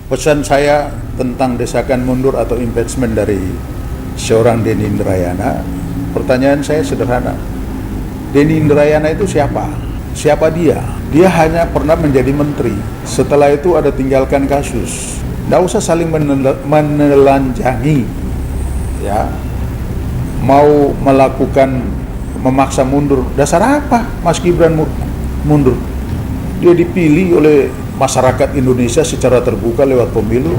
Pesan saya tentang desakan mundur atau impeachment dari seorang Denny Indrayana, pertanyaan saya sederhana. Denny Indrayana itu siapa? Siapa dia? Dia hanya pernah menjadi menteri. Setelah itu ada tinggalkan kasus. Nggak usah saling menelanjangi, ya. Mau melakukan memaksa mundur. Dasar apa Mas Gibran mundur? Dia dipilih oleh masyarakat Indonesia secara terbuka lewat pemilu.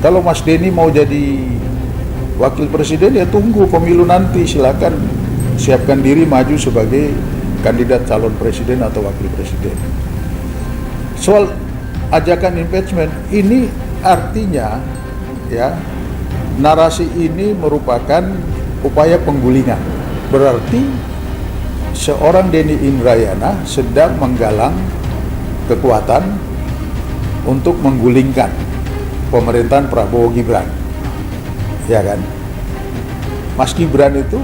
Kalau Mas Denny mau jadi wakil presiden, ya tunggu pemilu nanti, silakan siapkan diri maju sebagai kandidat calon presiden atau wakil presiden. Soal ajakan impeachment ini artinya, ya, narasi ini merupakan upaya penggulingan. Berarti seorang Denny Indrayana sedang menggalang kekuatan untuk menggulingkan pemerintahan Prabowo Gibran, ya kan? Mas Gibran itu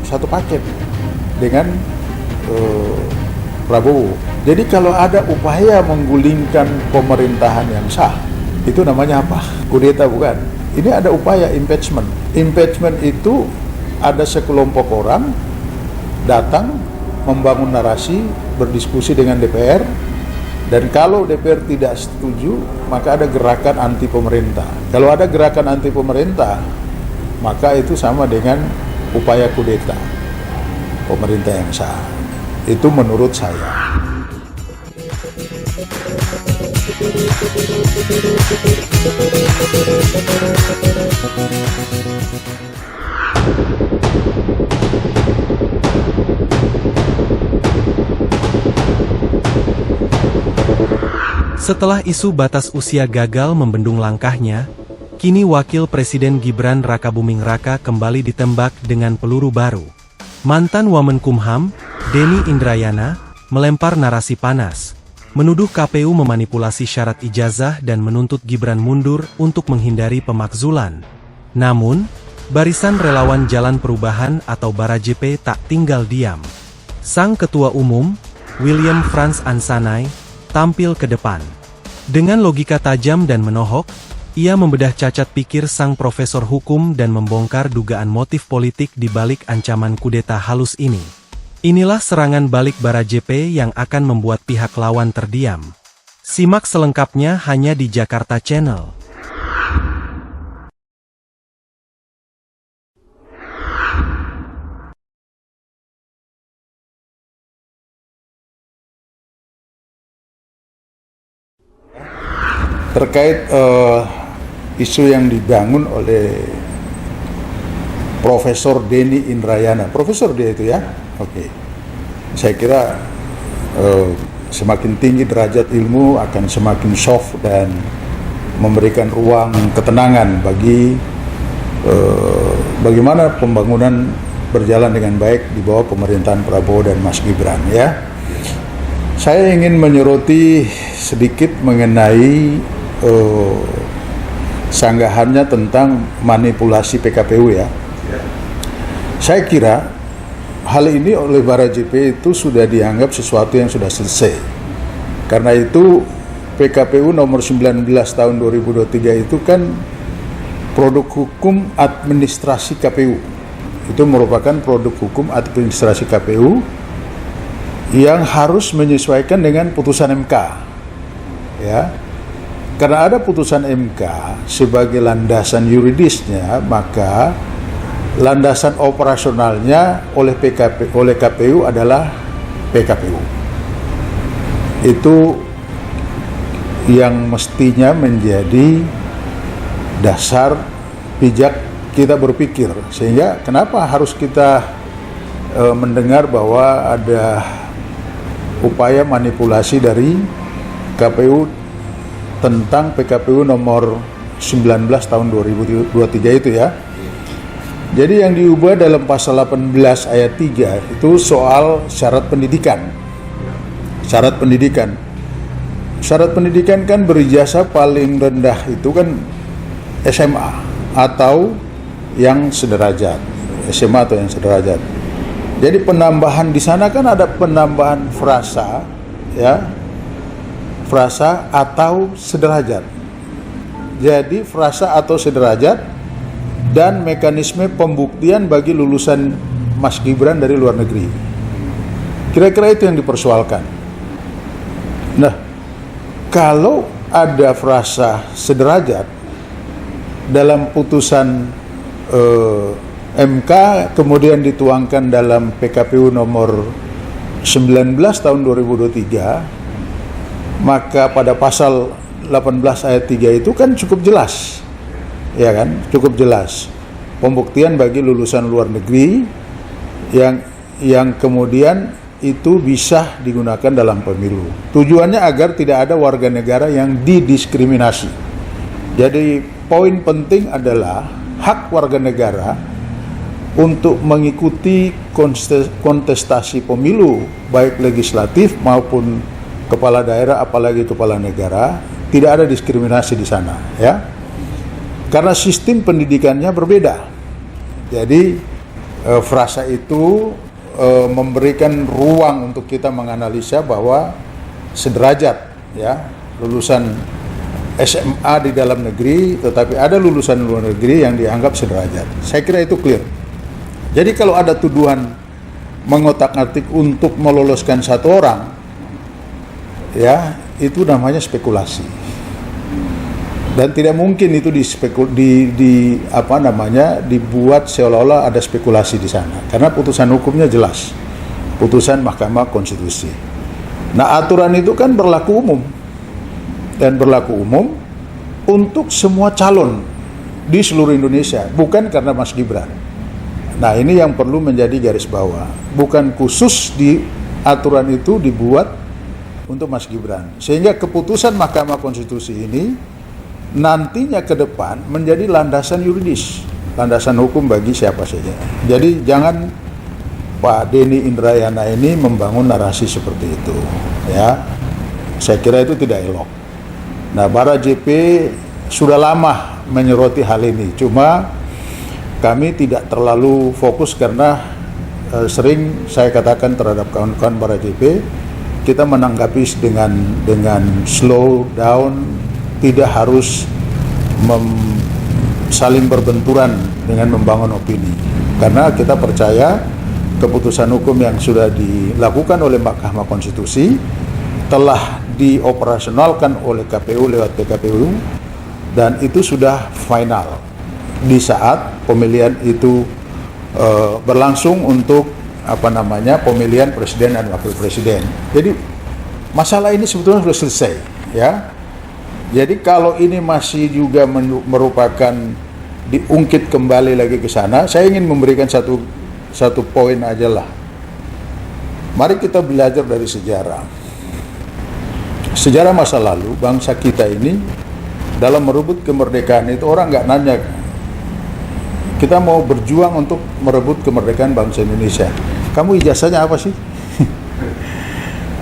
satu paket dengan Prabowo. Jadi kalau ada upaya menggulingkan pemerintahan yang sah, itu namanya apa? Kudeta, bukan? Ini ada upaya impeachment. Impeachment itu ada sekelompok orang datang membangun narasi, berdiskusi dengan DPR. Dan kalau DPR tidak setuju, maka ada gerakan anti pemerintah. Kalau ada gerakan anti pemerintah, maka itu sama dengan upaya kudeta pemerintah yang sah. Itu menurut saya. Setelah isu batas usia gagal membendung langkahnya, kini Wakil Presiden Gibran Rakabuming Raka kembali ditembak dengan peluru baru. Mantan Wamenkumham, Denny Indrayana, melempar narasi panas, menuduh KPU memanipulasi syarat ijazah dan menuntut Gibran mundur untuk menghindari pemakzulan. Namun, barisan relawan Jalan Perubahan atau BaraJP tak tinggal diam. Sang Ketua Umum, William Frans Ansanai, tampil ke depan. Dengan logika tajam dan menohok, ia membedah cacat pikir sang profesor hukum dan membongkar dugaan motif politik di balik ancaman kudeta halus ini. Inilah serangan balik BaraJP yang akan membuat pihak lawan terdiam. Simak selengkapnya hanya di Jakarta Channel. Terkait isu yang dibangun oleh Profesor Denny Indrayana, profesor dia itu, ya, oke. Saya kira semakin tinggi derajat ilmu akan semakin soft dan memberikan ruang ketenangan bagi bagaimana pembangunan berjalan dengan baik di bawah pemerintahan Prabowo dan Mas Gibran, ya. Saya ingin menyoroti sedikit mengenai sanggahannya tentang manipulasi PKPU, ya. Saya kira hal ini oleh BaraJP itu sudah dianggap sesuatu yang sudah selesai. Karena itu PKPU nomor 19 tahun 2023 itu kan produk hukum administrasi KPU. Itu merupakan produk hukum administrasi KPU yang harus menyesuaikan dengan putusan MK, ya. Karena ada putusan MK sebagai landasan yuridisnya, maka landasan operasionalnya oleh KPU adalah PKPU. Itu yang mestinya menjadi dasar pijak kita berpikir. Sehingga kenapa harus kita mendengar bahwa ada upaya manipulasi dari KPU tentang PKPU nomor 19 tahun 2023 itu, ya. Jadi yang diubah dalam pasal 18 ayat 3 itu soal syarat pendidikan. Syarat pendidikan. Syarat pendidikan kan berijazah paling rendah itu kan SMA atau yang sederajat. SMA atau yang sederajat. Jadi penambahan di sana kan ada penambahan frasa, ya. Frasa atau sederajat. jadi frasa atau sederajat dan mekanisme pembuktian bagi lulusan Mas Gibran dari luar negeri. Kira-kira itu yang dipersoalkan. Nah, kalau ada frasa sederajat dalam putusan MK kemudian dituangkan dalam PKPU nomor 19 tahun 2023, maka pada pasal 18 ayat 3 itu kan cukup jelas, ya kan, cukup jelas pembuktian bagi lulusan luar negeri yang kemudian itu bisa digunakan dalam pemilu. Tujuannya agar tidak ada warga negara yang didiskriminasi. Jadi poin penting adalah hak warga negara untuk mengikuti kontestasi pemilu, baik legislatif maupun kepala daerah, apalagi kepala negara, tidak ada diskriminasi di sana, ya. Karena sistem pendidikannya berbeda. Jadi frasa itu memberikan ruang untuk kita menganalisa bahwa sederajat, ya, lulusan SMA di dalam negeri, tetapi ada lulusan luar negeri yang dianggap sederajat. Saya kira itu clear. Jadi kalau ada tuduhan mengotak-atik untuk meloloskan satu orang, ya, itu namanya spekulasi. Dan tidak mungkin itu dibuat seolah-olah ada spekulasi di sana, karena putusan hukumnya jelas, putusan Mahkamah Konstitusi. Nah, aturan itu kan berlaku umum, dan berlaku umum untuk semua calon di seluruh Indonesia, bukan karena Mas Gibran. Nah, ini yang perlu menjadi garis bawah, bukan khusus di aturan itu dibuat untuk Mas Gibran, sehingga keputusan Mahkamah Konstitusi ini nantinya ke depan menjadi landasan yuridis, landasan hukum bagi siapa saja. Jadi jangan Pak Denny Indrayana ini membangun narasi seperti itu, ya. Saya kira itu tidak elok. Nah, Bara JP sudah lama menyoroti hal ini, cuma kami tidak terlalu fokus karena sering saya katakan terhadap kawan-kawan Bara JP, kita menanggapi dengan slow down, tidak harus saling berbenturan dengan membangun opini, karena kita percaya keputusan hukum yang sudah dilakukan oleh Mahkamah Konstitusi telah dioperasionalkan oleh KPU lewat PKPU, dan itu sudah final di saat pemilihan itu berlangsung untuk pemilihan presiden dan wakil presiden. Jadi masalah ini sebetulnya sudah selesai, ya. Jadi kalau ini masih juga merupakan diungkit kembali lagi ke sana, saya ingin memberikan satu poin aja lah. Mari kita belajar dari sejarah. Sejarah masa lalu, bangsa kita ini dalam merebut kemerdekaan itu orang nggak nanya, kita mau berjuang untuk merebut kemerdekaan bangsa Indonesia, kamu ijazahnya apa sih?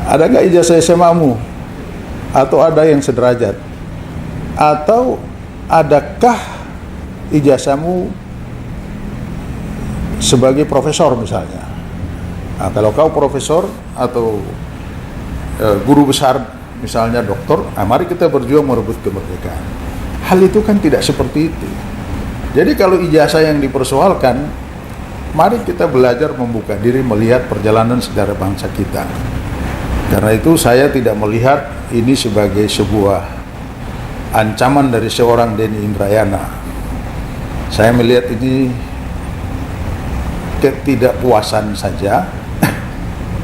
Ada nggak ijazah SMA-mu? Atau ada yang sederajat? Atau adakah ijazahmu sebagai profesor misalnya? Nah, kalau kau profesor atau guru besar misalnya doktor, mari kita berjuang merebut kemerdekaan. Hal itu kan tidak seperti itu. Jadi kalau ijazah yang dipersoalkan, mari kita belajar membuka diri melihat perjalanan sejarah bangsa kita. Karena itu saya tidak melihat ini sebagai sebuah ancaman dari seorang Denny Indrayana. Saya melihat ini ketidakpuasan saja,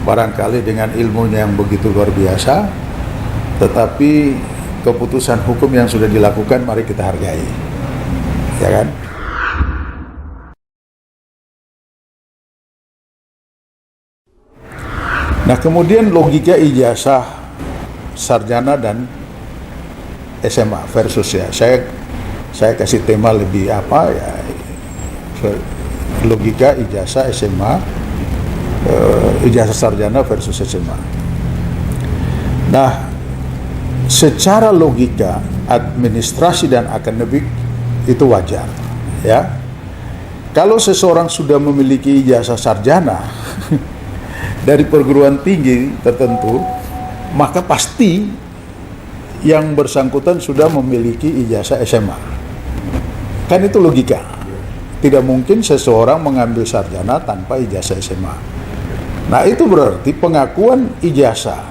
barangkali dengan ilmunya yang begitu luar biasa, tetapi keputusan hukum yang sudah dilakukan mari kita hargai, ya kan? Nah, kemudian logika ijazah sarjana dan SMA versus, ya, saya kasih tema lebih logika ijazah SMA, ijazah sarjana versus SMA. Nah, secara logika administrasi dan akademik itu wajar, ya. Kalau seseorang sudah memiliki ijazah sarjana dari perguruan tinggi tertentu, maka pasti yang bersangkutan sudah memiliki ijazah SMA. Kan itu logika. Tidak mungkin seseorang mengambil sarjana tanpa ijazah SMA. Nah, itu berarti pengakuan ijazah,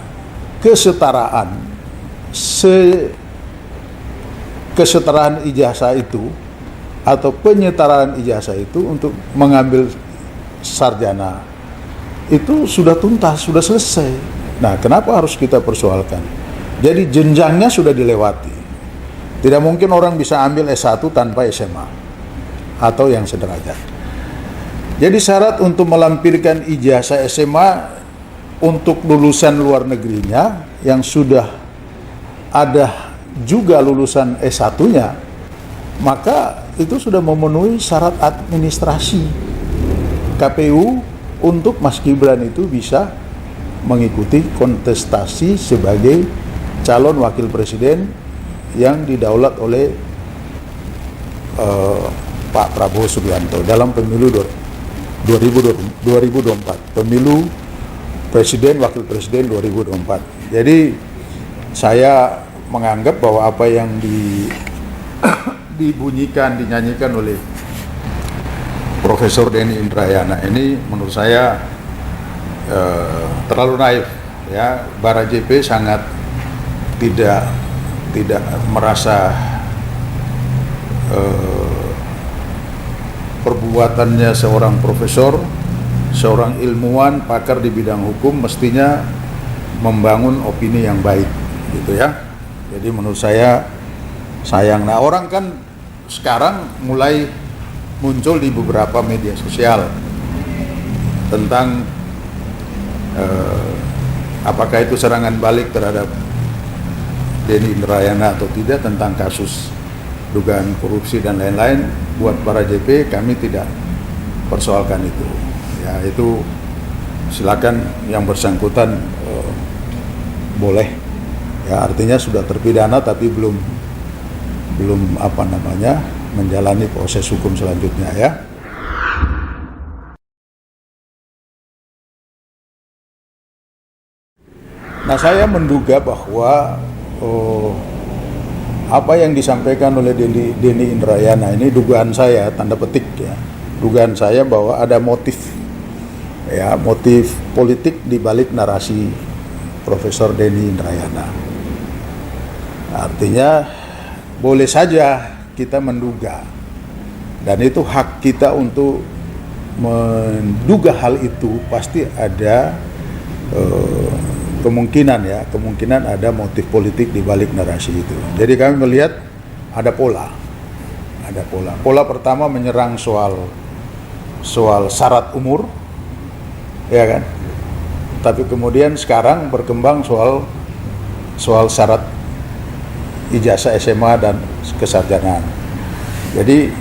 kesetaraan, kesetaraan ijazah itu atau penyetaraan ijazah itu untuk mengambil sarjana itu sudah tuntas, sudah selesai. Nah, kenapa harus kita persoalkan? Jadi jenjangnya sudah dilewati. Tidak mungkin orang bisa ambil S1 tanpa SMA atau yang sederajat. Jadi syarat untuk melampirkan ijazah SMA untuk lulusan luar negerinya yang sudah ada juga lulusan S1-nya, maka itu sudah memenuhi syarat administrasi KPU untuk Mas Gibran itu bisa mengikuti kontestasi sebagai calon wakil presiden yang didaulat oleh Pak Prabowo Subianto dalam pemilu 2024, pemilu presiden wakil presiden 2024. Jadi saya menganggap bahwa apa yang dibunyikan, dinyanyikan oleh Profesor Denny Indrayana ini menurut saya terlalu naif, ya. Barajp sangat tidak merasa perbuatannya seorang profesor, seorang ilmuwan, pakar di bidang hukum mestinya membangun opini yang baik, gitu ya. Jadi menurut saya sayang. Nah, orang kan sekarang mulai muncul di beberapa media sosial tentang apakah itu serangan balik terhadap Denny Indrayana atau tidak, tentang kasus dugaan korupsi dan lain-lain. Buat Barajp, kami tidak persoalkan itu. Ya, itu silakan yang bersangkutan boleh. Ya, artinya sudah terpidana tapi belum menjalani proses hukum selanjutnya, ya. Nah, saya menduga bahwa apa yang disampaikan oleh Denny Indrayana ini, dugaan saya, tanda petik ya, dugaan saya bahwa ada motif politik di balik narasi Profesor Denny Indrayana. Artinya boleh saja kita menduga, dan itu hak kita untuk menduga hal itu. Pasti ada kemungkinan ada motif politik di balik narasi itu. Jadi kami melihat ada pola. Pola pertama menyerang soal syarat umur, ya kan? Tapi kemudian sekarang berkembang soal syarat ijazah SMA dan kesarjanaan. Jadi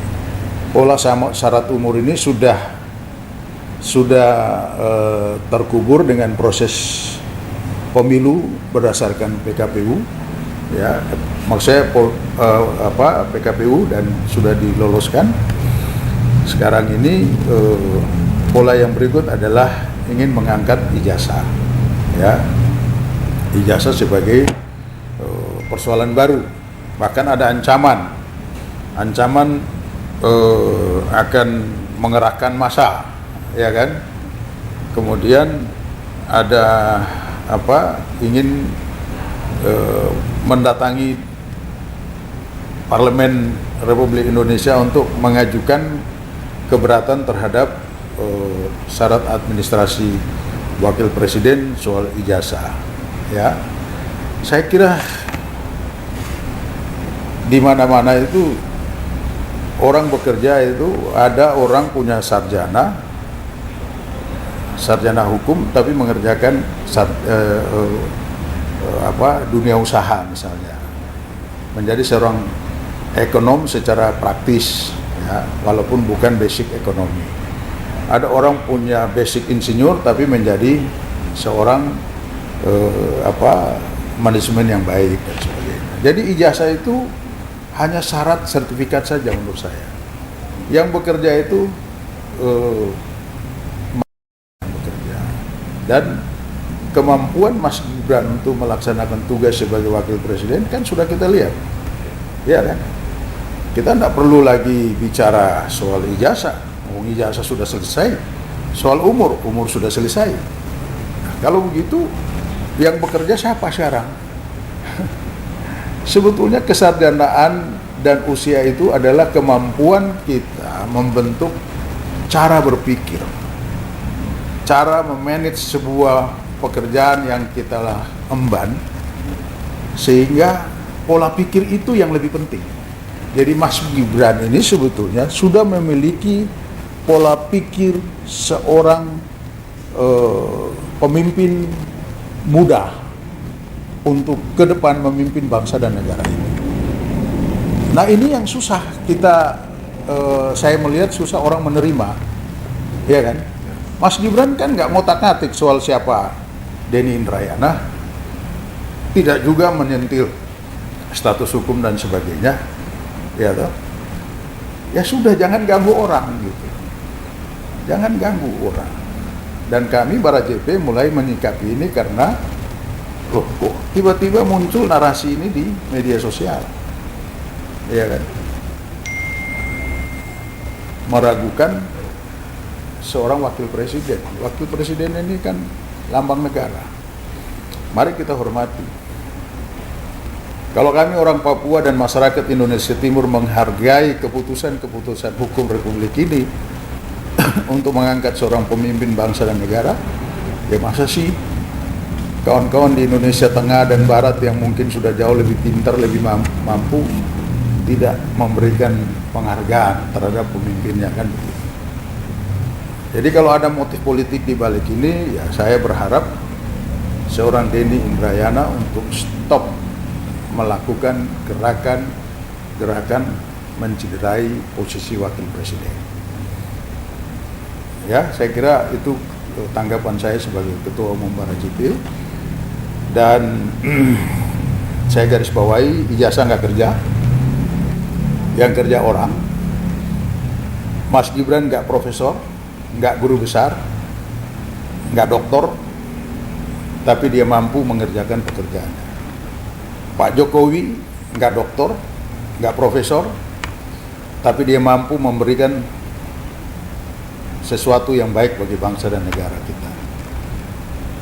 pola syarat umur ini sudah terkubur dengan proses pemilu berdasarkan PKPU, ya, maksudnya PKPU, dan sudah diloloskan. Sekarang ini pola yang berikut adalah ingin mengangkat ijazah, ya, ijazah sebagai persoalan baru. Bahkan ada ancaman akan mengerahkan massa, ya kan. Kemudian ada ingin mendatangi Parlemen Republik Indonesia untuk mengajukan keberatan terhadap syarat administrasi wakil presiden soal ijazah, ya. Saya kira di mana-mana itu orang bekerja itu ada orang punya sarjana hukum tapi mengerjakan dunia usaha misalnya, menjadi seorang ekonom secara praktis, ya, walaupun bukan basic ekonomi. Ada orang punya basic insinyur tapi menjadi seorang manajemen yang baik dan sebagainya. Jadi ijazah itu hanya syarat sertifikat saja menurut saya. Yang bekerja itu bekerja, dan kemampuan Mas Gibran untuk melaksanakan tugas sebagai wakil presiden kan sudah kita lihat, ya kan? Kita tidak perlu lagi bicara soal ijazah, ijazah sudah selesai, soal umur sudah selesai. Nah, kalau begitu, yang bekerja siapa sekarang? Sebetulnya kesarjanaan dan usia itu adalah kemampuan kita membentuk cara berpikir, cara memanage sebuah pekerjaan yang kita emban, sehingga pola pikir itu yang lebih penting. Jadi Mas Gibran ini sebetulnya sudah memiliki pola pikir seorang pemimpin muda untuk ke depan memimpin bangsa dan negara ini. Nah ini yang susah saya melihat susah orang menerima, ya kan? Mas Gibran kan nggak ngotak-ngatik soal siapa Denny Indrayana, tidak juga menyentil status hukum dan sebagainya, ya toh? Ya sudah, jangan ganggu orang gitu, jangan ganggu orang. Dan kami Barajp mulai menyikapi ini karena kok tiba-tiba muncul narasi ini di media sosial, ya kan? Meragukan seorang wakil presiden. Wakil presiden ini kan lambang negara. Mari kita hormati. Kalau kami orang Papua dan masyarakat Indonesia Timur menghargai keputusan-keputusan hukum Republik ini untuk mengangkat seorang pemimpin bangsa dan negara, ya masa sih kawan-kawan di Indonesia Tengah dan Barat yang mungkin sudah jauh lebih pintar, lebih mampu, tidak memberikan penghargaan terhadap pemimpinnya, kan begitu. Jadi kalau ada motif politik di balik ini, ya saya berharap seorang Denny Indrayana untuk stop melakukan gerakan menciderai posisi wakil presiden. Ya, saya kira itu tanggapan saya sebagai Ketua Umum Barajp. Dan saya garis bawahi, ijazah nggak kerja, yang kerja orang. Mas Gibran nggak profesor, nggak guru besar, nggak doktor, tapi dia mampu mengerjakan pekerjaannya. Pak Jokowi nggak doktor, nggak profesor, tapi dia mampu memberikan sesuatu yang baik bagi bangsa dan negara kita.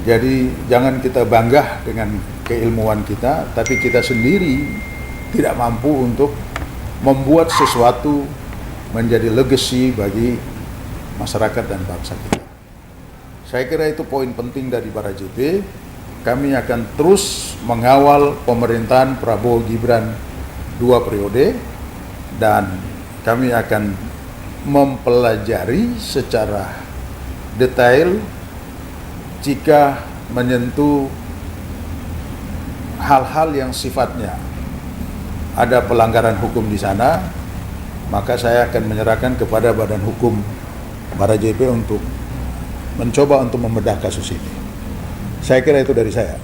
Jadi jangan kita bangga dengan keilmuan kita, tapi kita sendiri tidak mampu untuk membuat sesuatu menjadi legacy bagi masyarakat dan bangsa kita. Saya kira itu poin penting dari Barajp. Kami akan terus mengawal pemerintahan Prabowo Gibran 2 periode, dan kami akan mempelajari secara detail jika menyentuh hal-hal yang sifatnya ada pelanggaran hukum di sana, maka saya akan menyerahkan kepada Badan Hukum Barajp untuk mencoba untuk membedah kasus ini. Saya kira itu dari saya.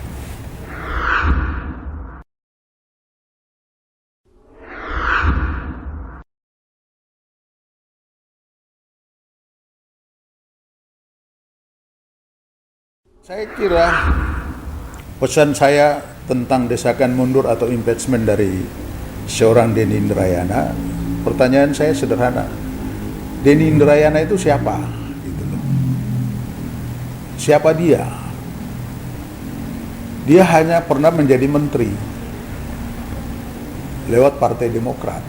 Saya kira pesan saya tentang desakan mundur atau impeachment dari seorang Denny Indrayana, pertanyaan saya sederhana. Denny Indrayana itu siapa? Gitu loh. Siapa dia? Dia hanya pernah menjadi menteri lewat Partai Demokrat.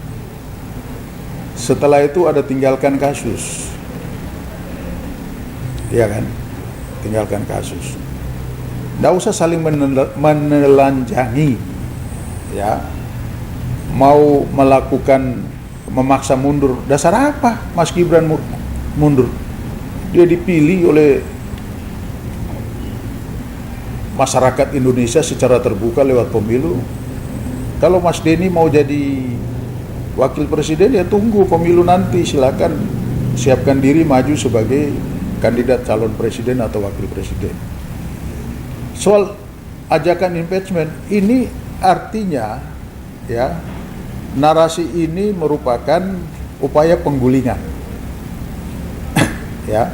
Setelah itu ada tinggalkan kasus. Iya kan? Tinggalkan kasus. Nggak usah saling menelanjangi, ya. Mau melakukan memaksa mundur. Dasar apa Mas Gibran mundur? Dia dipilih oleh masyarakat Indonesia secara terbuka lewat pemilu. Kalau Mas Denny mau jadi wakil presiden, ya tunggu pemilu nanti, silakan siapkan diri maju sebagai kandidat calon presiden atau wakil presiden. Soal ajakan impeachment ini artinya, ya, narasi ini merupakan upaya penggulingan. Ya.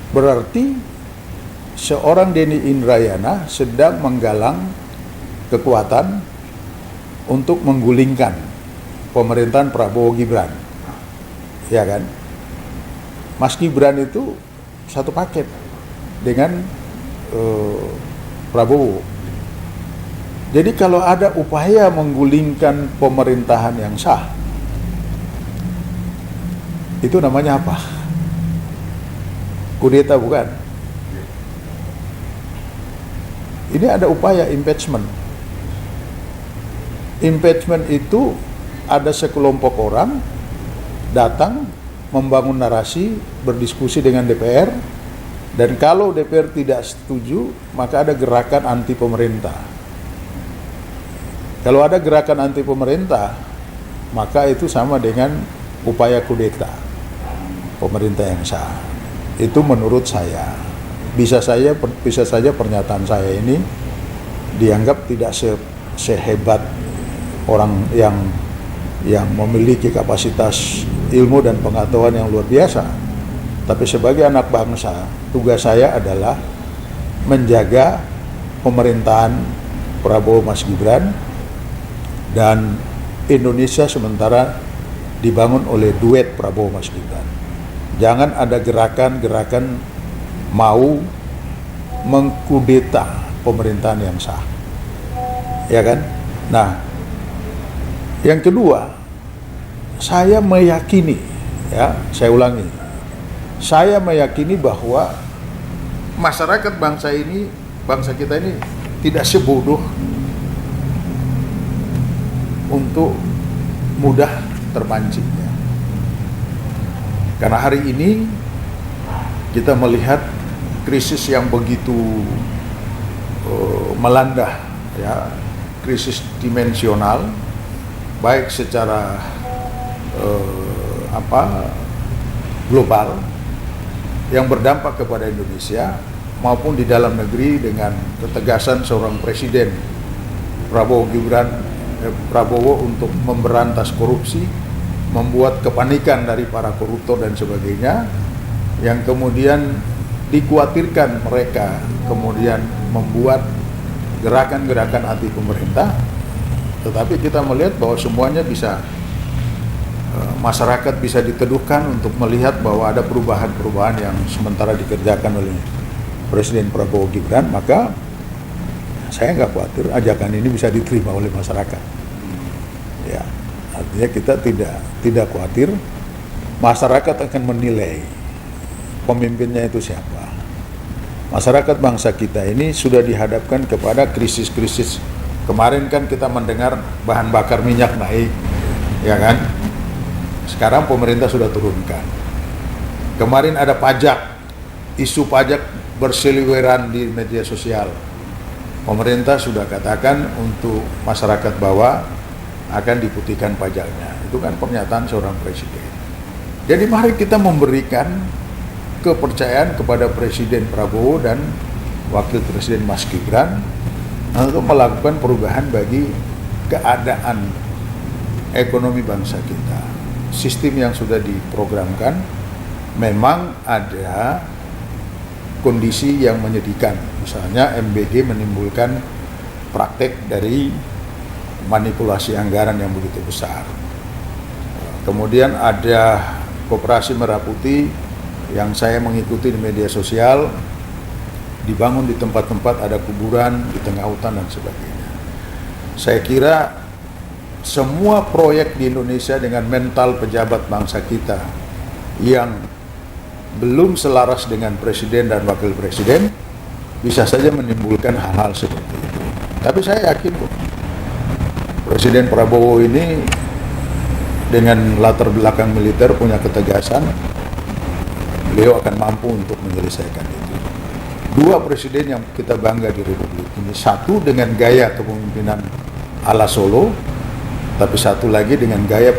Berarti seorang Denny Indrayana sedang menggalang kekuatan untuk menggulingkan pemerintahan Prabowo Gibran, ya kan? Mas Gibran itu satu paket dengan Prabowo. Jadi kalau ada upaya menggulingkan pemerintahan yang sah, itu namanya apa? Kudeta, bukan? Ini ada upaya impeachment. Impeachment itu ada sekelompok orang datang membangun narasi, berdiskusi dengan DPR, dan kalau DPR tidak setuju, maka ada gerakan anti pemerintah. Kalau ada gerakan anti pemerintah, maka itu sama dengan upaya kudeta pemerintah yang sah. Itu menurut saya. Bisa saja pernyataan saya ini dianggap tidak sehebat orang yang memiliki kapasitas ilmu dan pengetahuan yang luar biasa. Tapi sebagai anak bangsa, tugas saya adalah menjaga pemerintahan Prabowo Mas Gibran dan Indonesia sementara dibangun oleh duet Prabowo Mas Gibran. Jangan ada gerakan-gerakan mau mengkudeta pemerintahan yang sah, ya kan? Nah, yang kedua, saya meyakini, ya, saya ulangi, saya meyakini bahwa masyarakat bangsa kita ini tidak sebodoh untuk mudah terpancing, ya. Karena hari ini kita melihat krisis yang begitu melanda, ya, krisis dimensional, baik secara global yang berdampak kepada Indonesia maupun di dalam negeri dengan ketegasan seorang presiden Prabowo untuk memberantas korupsi, membuat kepanikan dari para koruptor dan sebagainya, yang kemudian dikhawatirkan mereka kemudian membuat gerakan-gerakan anti pemerintah. Tetapi kita melihat bahwa semuanya bisa, masyarakat bisa diteduhkan untuk melihat bahwa ada perubahan-perubahan yang sementara dikerjakan oleh Presiden Prabowo Gibran, maka saya nggak khawatir ajakan ini bisa diterima oleh masyarakat. Ya, artinya kita tidak khawatir, masyarakat akan menilai pemimpinnya itu siapa. Masyarakat bangsa kita ini sudah dihadapkan kepada krisis-krisis. Kemarin kan kita mendengar bahan bakar minyak naik, ya kan? Sekarang pemerintah sudah turunkan. Kemarin ada pajak, isu pajak berseliweran di media sosial. Pemerintah sudah katakan untuk masyarakat bawah akan diputihkan pajaknya. Itu kan pernyataan seorang presiden. Jadi mari kita memberikan kepercayaan kepada Presiden Prabowo dan Wakil Presiden Mas Gibran untuk melakukan perubahan bagi keadaan ekonomi bangsa kita. Sistem yang sudah diprogramkan memang ada kondisi yang menyedihkan. Misalnya MBG menimbulkan praktek dari manipulasi anggaran yang begitu besar. Kemudian ada Koperasi Merah Putih yang saya mengikuti di media sosial, dibangun di tempat-tempat ada kuburan, di tengah hutan dan sebagainya. Saya kira semua proyek di Indonesia dengan mental pejabat bangsa kita yang belum selaras dengan presiden dan wakil presiden bisa saja menimbulkan hal-hal seperti itu. Tapi saya yakin kok Presiden Prabowo ini dengan latar belakang militer punya ketegasan, beliau akan mampu untuk menyelesaikan itu. Dua presiden yang kita bangga di Republik ini, satu dengan gaya kepemimpinan ala Solo, tapi satu lagi dengan gaya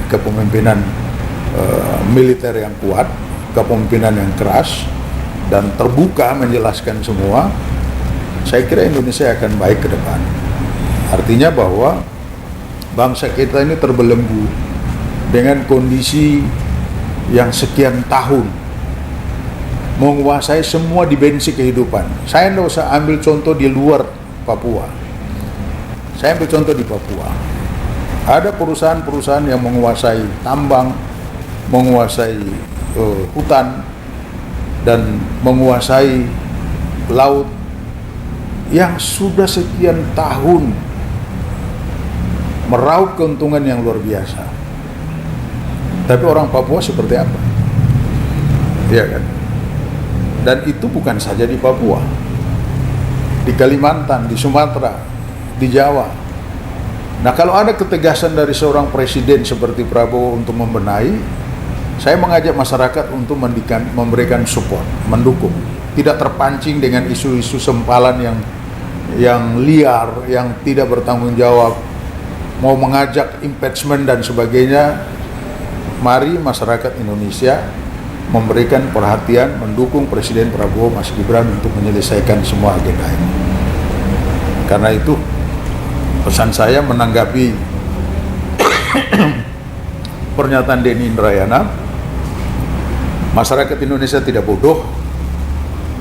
kepemimpinan militer yang kuat, kepemimpinan yang keras dan terbuka menjelaskan semua. Saya kira Indonesia akan baik ke depan. Artinya bahwa bangsa kita ini terbelenggu dengan kondisi yang sekian tahun menguasai semua dimensi kehidupan. Saya tidak usah ambil contoh di luar Papua. Saya ambil contoh di Papua. Ada perusahaan-perusahaan yang menguasai tambang, menguasai hutan, dan menguasai laut yang sudah sekian tahun meraup keuntungan yang luar biasa. Tapi orang Papua seperti apa? Iya kan? Dan itu bukan saja di Papua, di Kalimantan, di Sumatera, di Jawa. Nah, kalau ada ketegasan dari seorang presiden seperti Prabowo untuk membenahi, saya mengajak masyarakat untuk memberikan support, mendukung, tidak terpancing dengan isu-isu sempalan yang liar, yang tidak bertanggung jawab, mau mengajak impeachment dan sebagainya. Mari masyarakat Indonesia memberikan perhatian, mendukung Presiden Prabowo Mas Gibran untuk menyelesaikan semua agenda ini. Karena itu pesan saya menanggapi pernyataan Denny Indrayana, masyarakat Indonesia tidak bodoh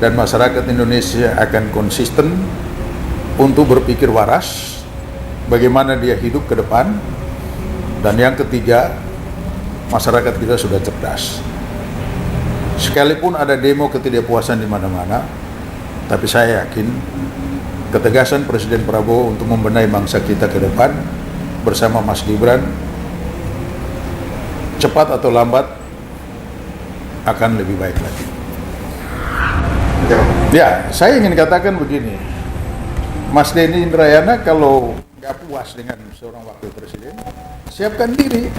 dan masyarakat Indonesia akan konsisten untuk berpikir waras bagaimana dia hidup ke depan. Dan yang ketiga, masyarakat kita sudah cerdas. Sekalipun ada demo ketidakpuasan di mana-mana, tapi saya yakin ketegasan Presiden Prabowo untuk membenahi bangsa kita ke depan bersama Mas Gibran, cepat atau lambat akan lebih baik lagi. Ya, saya ingin katakan begini, Mas Denny Indrayana kalau nggak puas dengan seorang wakil presiden, siapkan diri.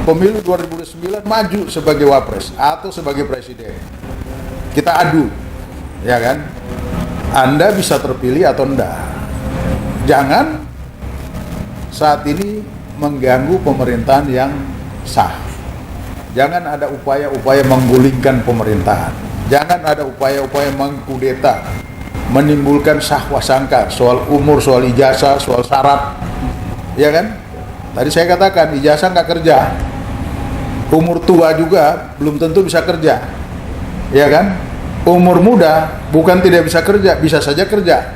Pemilu 2009 maju sebagai wapres atau sebagai presiden. Kita adu, ya kan? Anda bisa terpilih atau enggak. Jangan saat ini mengganggu pemerintahan yang sah. Jangan ada upaya-upaya menggulingkan pemerintahan. Jangan ada upaya-upaya mengkudeta, menimbulkan sangka soal umur, soal ijazah, soal syarat, ya kan? Tadi saya katakan ijazah nggak kerja. Umur tua juga belum tentu bisa kerja, ya kan? Umur muda bukan tidak bisa kerja, bisa saja kerja.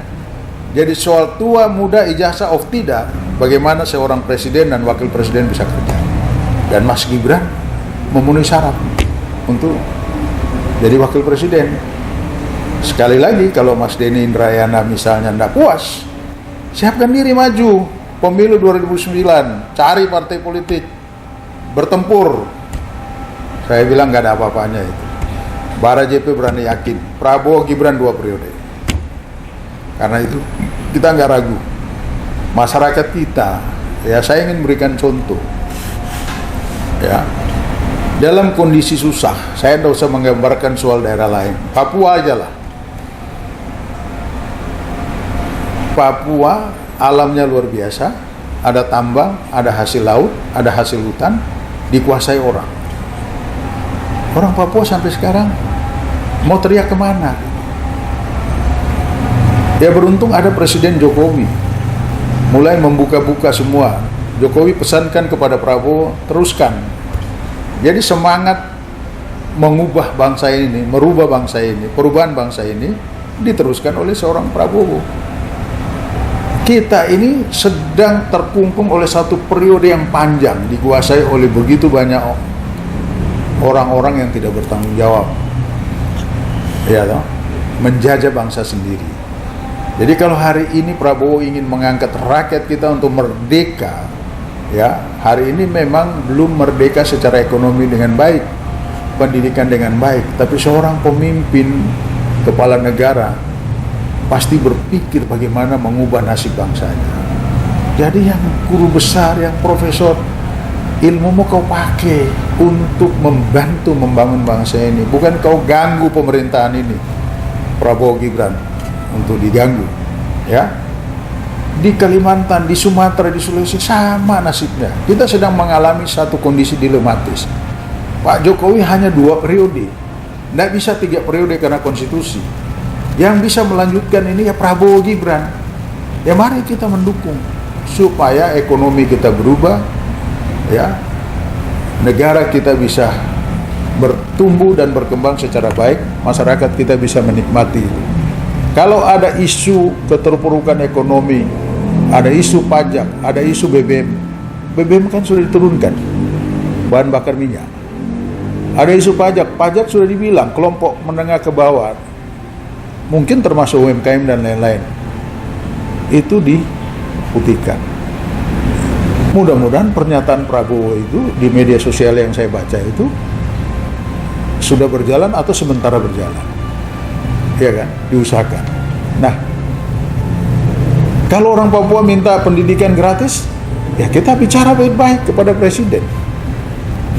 Jadi soal tua, muda, ijazah of tidak, bagaimana seorang presiden dan wakil presiden bisa kerja? Dan Mas Gibran memenuhi syarat untuk jadi wakil presiden. Sekali lagi, kalau Mas Denny Indrayana misalnya tidak puas, siapkan diri maju pemilu 2009, cari partai politik, bertempur. Saya bilang nggak ada apa-apanya itu. Bara JP berani yakin, Prabowo Gibran 2 periode. Karena itu kita nggak ragu. Masyarakat kita, ya saya ingin berikan contoh. Ya, dalam kondisi susah, saya tidak usah menggambarkan soal daerah lain. Papua aja lah. Papua alamnya luar biasa, ada tambang, ada hasil laut, ada hasil hutan, dikuasai orang. Orang Papua sampai sekarang mau teriak kemana? Ya beruntung ada Presiden Jokowi, mulai membuka-buka semua. Jokowi pesankan kepada Prabowo, teruskan. Jadi semangat mengubah bangsa ini, merubah bangsa ini, perubahan bangsa ini diteruskan oleh seorang Prabowo. Kita ini sedang terkungkung oleh satu periode yang panjang, dikuasai oleh begitu banyak orang-orang yang tidak bertanggung jawab, ya toh, menjajah bangsa sendiri. Jadi kalau hari ini Prabowo ingin mengangkat rakyat kita untuk merdeka, ya hari ini memang belum merdeka secara ekonomi dengan baik, pendidikan dengan baik, tapi seorang pemimpin kepala negara pasti berpikir bagaimana mengubah nasib bangsanya. Jadi yang guru besar, yang profesor, ilmumu kau pakai untuk membantu membangun bangsa ini, bukan kau ganggu pemerintahan ini. Prabowo Gibran untuk diganggu, ya. Di Kalimantan, di Sumatera, di Sulawesi sama nasibnya. Kita sedang mengalami satu kondisi dilematis. Pak Jokowi hanya 2 periode, tidak bisa 3 periode karena konstitusi. Yang bisa melanjutkan ini ya Prabowo Gibran. Ya mari kita mendukung supaya ekonomi kita berubah, ya, negara kita bisa bertumbuh dan berkembang secara baik, masyarakat kita bisa menikmati itu. Kalau ada isu keterpurukan ekonomi, ada isu pajak, ada isu BBM, BBM kan sudah diturunkan, bahan bakar minyak. Ada isu pajak, pajak sudah dibilang kelompok menengah ke bawah, mungkin termasuk UMKM dan lain-lain, itu diputihkan. Mudah-mudahan pernyataan Prabowo itu di media sosial yang saya baca itu sudah berjalan atau sementara berjalan, ya kan, diusahakan. Nah, kalau orang Papua minta pendidikan gratis, ya kita bicara baik-baik kepada Presiden.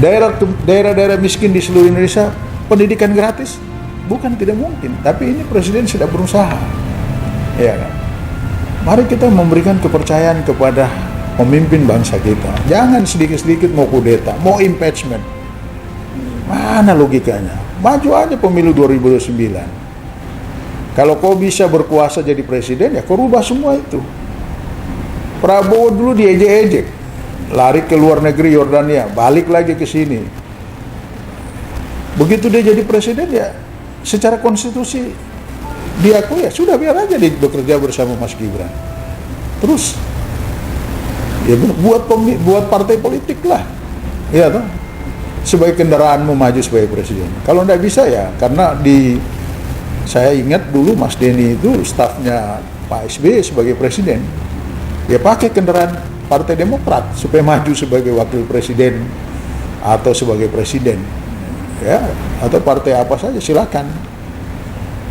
Daerah-daerah miskin di seluruh Indonesia pendidikan gratis bukan tidak mungkin, tapi ini Presiden sudah berusaha, ya kan. Mari kita memberikan kepercayaan kepada pemimpin bangsa kita. Jangan sedikit-sedikit mau kudeta, mau impeachment. Mana logikanya? Maju aja pemilu 2029. Kalau kau bisa berkuasa jadi presiden, ya kau rubah semua itu. Prabowo dulu diejek-ejek, lari ke luar negeri Yordania, balik lagi ke sini. Begitu dia jadi presiden, ya secara konstitusi diakui, ya sudah biar aja dia bekerja bersama Mas Gibran. Terus ya buat partai politik lah, ya toh, sebagai kendaraanmu maju sebagai presiden. Kalau tidak bisa, ya karena saya ingat dulu Mas Denny itu stafnya Pak SBY sebagai presiden, ya pakai kendaraan Partai Demokrat supaya maju sebagai wakil presiden atau sebagai presiden, ya, atau partai apa saja silakan.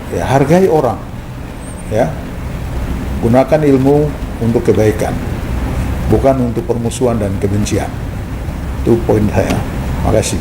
Ya, hargai orang, ya, gunakan ilmu untuk kebaikan, bukan untuk permusuhan dan kebencian. Itu poin saya. Makasih.